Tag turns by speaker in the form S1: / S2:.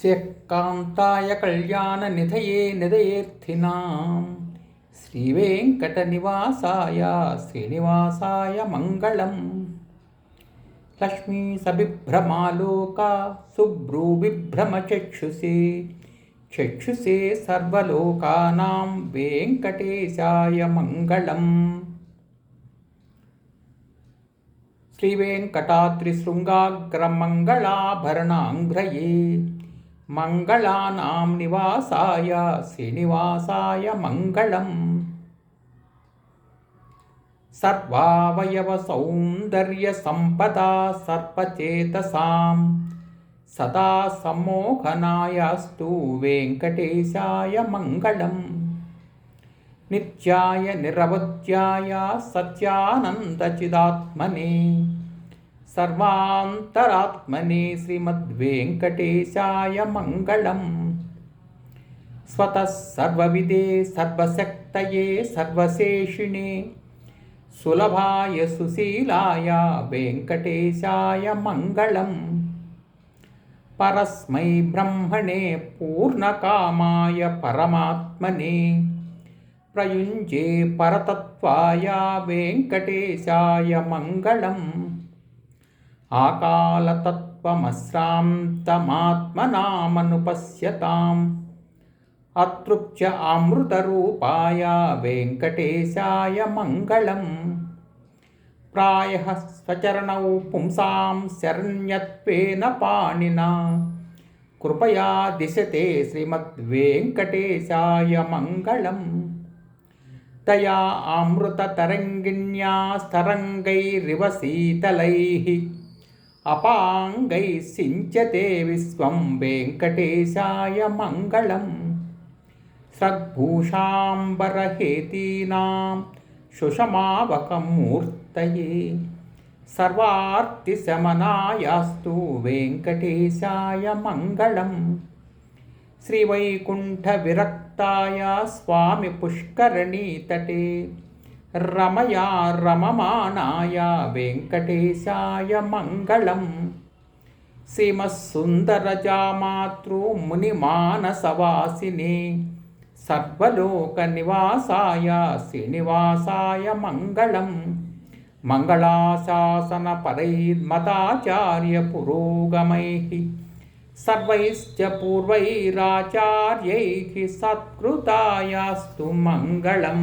S1: శ్రీకాంతాయ కళ్యాణనిధయే నిధయేర్థినాం శ్రీవేంకటనివాసాయ శ్రీనివాసాయ మంగళం. లక్ష్మీ సబిభ్రమాలోకా శుభ్రూబిభ్రమచక్షుషే చక్షుషే సర్వలోకానాం వెంకటేశాయ మంగళం. శ్రీవేంకటాద్రిశృంగాగ్రమంగళాభరణాంఘ్రయే మంగళానాం నివాసాయ శ్రీనివాసాయ మంగళం. సర్వావయవ సౌందర్య సంపదా సర్వచేతసాం సదా సమ్మోహనాయాస్తు వెంకటేశాయ మంగళం. నిత్యాయ నిరవధ్యాయ సత్యానందచిదాత్మనే సర్వాంతరాత్మనే శ్రీమద్వేంకటేశాయ మంగళం. స్వతః సర్వవిదే సర్వశక్తయే సర్వశేషిణే సులభాయ సుశీలాయ వెంకటేశాయ మంగళం. పరస్మై బ్రహ్మణే పూర్ణకామాయ పరమాత్మనే ప్రయుంజే పరతత్వాయ వెంకటేశాయ మంగళం. ఆకాలతత్వమశ్రాంతమాత్మనామనుపశ్యతాం అతృప్త్య అమృతరూపాయ వెంకటేశాయ మంగళం. ప్రాయః స్వచరణౌ పుంసాం శరణ్యత్వేన పాణినా కృపయా దిశతే శ్రీమద్వేంకటేశాయ మంగళం. తయా అమృతతరంగిణ్యా స్తరంగైరివ శీతలైః అపాంగైః సించతే విశ్వం వెంకటేశాయ మంగళం. సద్భూషాంబరహేతీనాం సుషమావకమూర్తయే సర్వార్తిశమనాయాస్తు వెంకటేశాయ మంగళం. శ్రీవైకుంఠ విరక్తాయ స్వామి పుష్కరణీతటే రమయా రమమానాయ వెంకటేశాయ మంగళం. శ్రీమత్సుందరజామాతృ మునిమానసవాసినే సర్వలోకనివాసాయ శ్రీనివాసాయ మంగళం. మంగళాశాసన పరైర్మతాచార్య పురోగమైః సర్వైశ్చ పూర్వైరాచార్యైః సత్కృతాయాస్తు మంగళం.